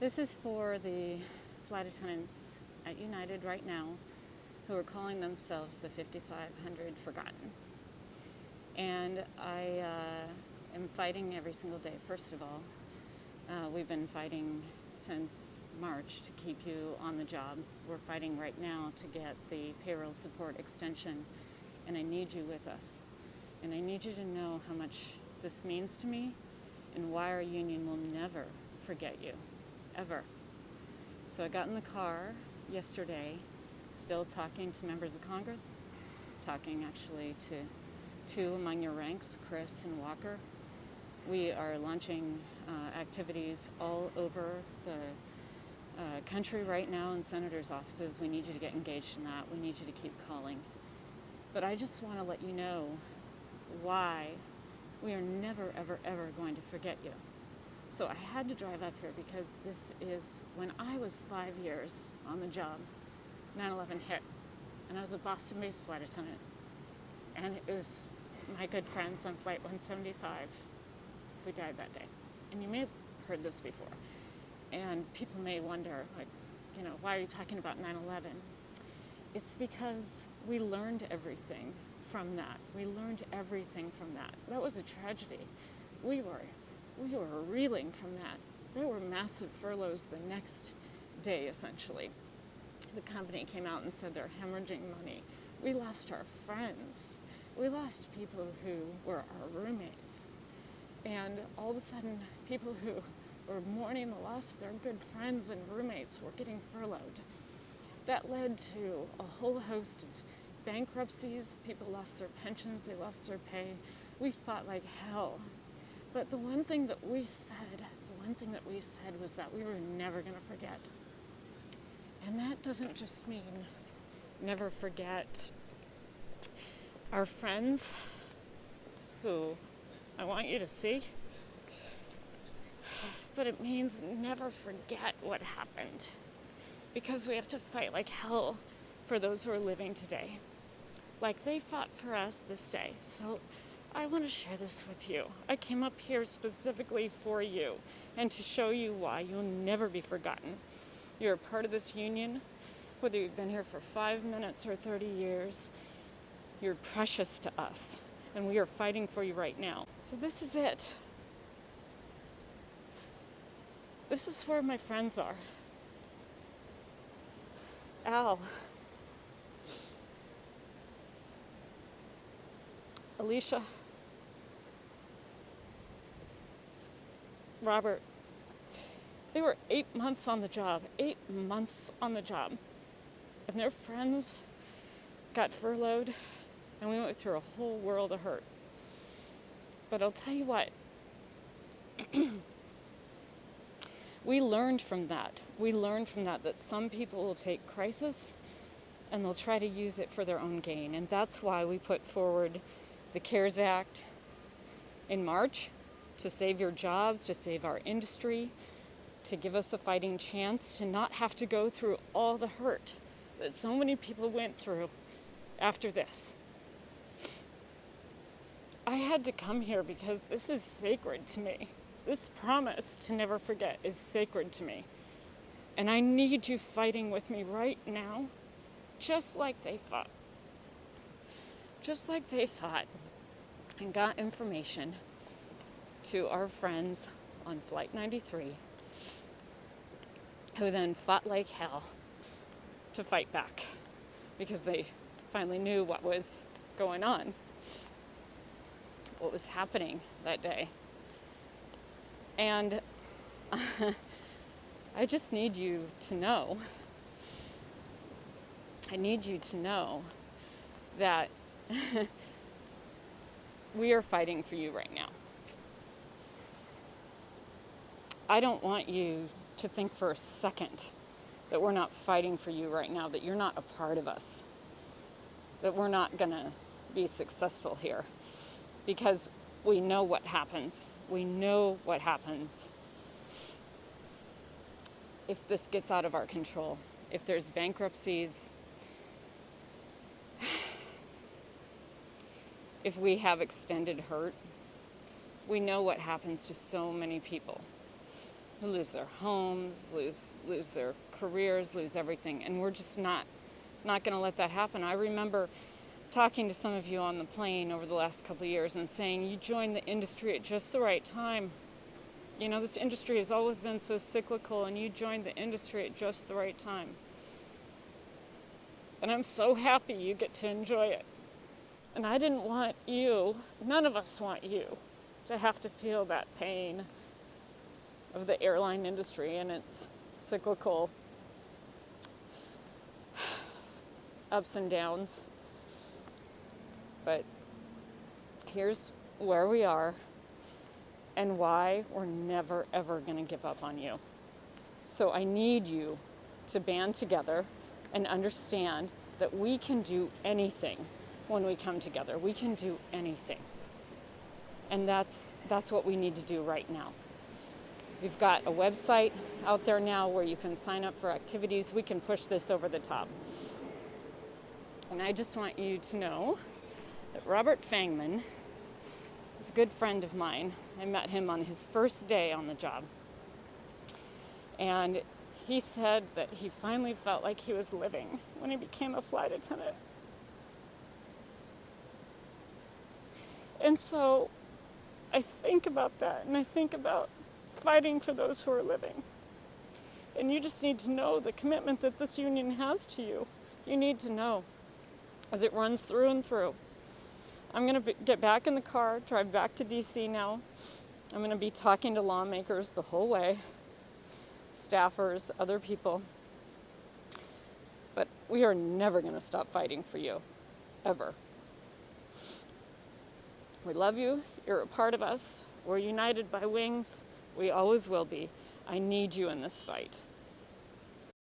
This is for the flight attendants at United right now who are calling themselves the 5500 Forgotten. And I am fighting every single day. First of all, we've been fighting since March to keep you on the job. We're fighting right now to get the payroll support extension, and I need you with us. And I need you to know how much this means to me and why our union will never forget you, ever. So I got in the car yesterday, still talking to members of Congress, talking actually to two among your ranks, Chris and Walker. We are launching activities all over the country right now in senators' offices. We need you to get engaged in that. We need you to keep calling. But I just want to let you know why we are never, ever, ever going to forget you. So I had to drive up here because this is, when I was 5 years on the job, 9/11 hit, and I was a Boston-based flight attendant. And it was my good friends on Flight 175 who died that day. And you may have heard this before. And people may wonder, why are you talking about 9/11? It's because we learned everything from that. We learned everything from that. That was a tragedy. We were reeling from that. There were massive furloughs the next day, essentially. The company came out and said they're hemorrhaging money. We lost our friends. We lost people who were our roommates. And all of a sudden, people who were mourning the loss of their good friends and roommates were getting furloughed. That led to a whole host of bankruptcies. People lost their pensions, they lost their pay. We fought like hell. But the one thing that we said was that we were never going to forget. And that doesn't just mean never forget our friends, who I want you to see, but it means never forget what happened, because we have to fight like hell for those who are living today, like they fought for us this day. So I want to share this with you. I came up here specifically for you and to show you why you'll never be forgotten. You're a part of this union, whether you've been here for 5 minutes or 30 years. You're precious to us, and we are fighting for you right now. So this is it. This is where my friends are. Al, Alicia, Robert. They were 8 months on the job, 8 months on the job. And their friends got furloughed, and we went through a whole world of hurt. But I'll tell you what, we learned from that. That some people will take crisis and they'll try to use it for their own gain. And that's why we put forward the CARES Act in March, to save your jobs, to save our industry, to give us a fighting chance to not have to go through all the hurt that so many people went through after this. I had to come here because this is sacred to me. This promise to never forget is sacred to me. And I need you fighting with me right now, just like they fought. Just like they fought and got information to our friends on Flight 93, who then fought like hell to fight back because they finally knew what was going on, what was happening that day. And I just need you to know, that we are fighting for you right now. I don't want you to think for a second that we're not fighting for you right now, that you're not a part of us, that we're not going to be successful here, because we know what happens. We know what happens if this gets out of our control, if there's bankruptcies, if we have extended hurt. We know what happens to so many people. who lose their homes, lose their careers, lose everything. And we're just not going to let that happen. I remember talking to some of you on the plane over the last couple of years and saying, you joined the industry at just the right time. You know, this industry has always been so cyclical, and you joined the industry at just the right time. And I'm so happy you get to enjoy it. And I didn't want you, none of us want you, to have to feel that pain of the airline industry and its cyclical ups and downs. But here's where we are and why we're never, ever going to give up on you. So I need you to band together and understand that we can do anything when we come together. We can do anything. And that's what we need to do right now. We've got a website out there now where you can sign up for activities. We can push this over the top. And I just want you to know that Robert Fangman is a good friend of mine. I met him on his first day on the job. And he said that he finally felt like he was living when he became a flight attendant. And so I think about that, and I think about fighting for those who are living. And you just need to know the commitment that this union has to you. You need to know, as it runs through and through. I'm going to get back in the car, drive back to DC now. I'm going to be talking to lawmakers the whole way, staffers, other people. But we are never going to stop fighting for you, ever. We love you. You're a part of us. We're united by wings. We always will be. I need you in this fight.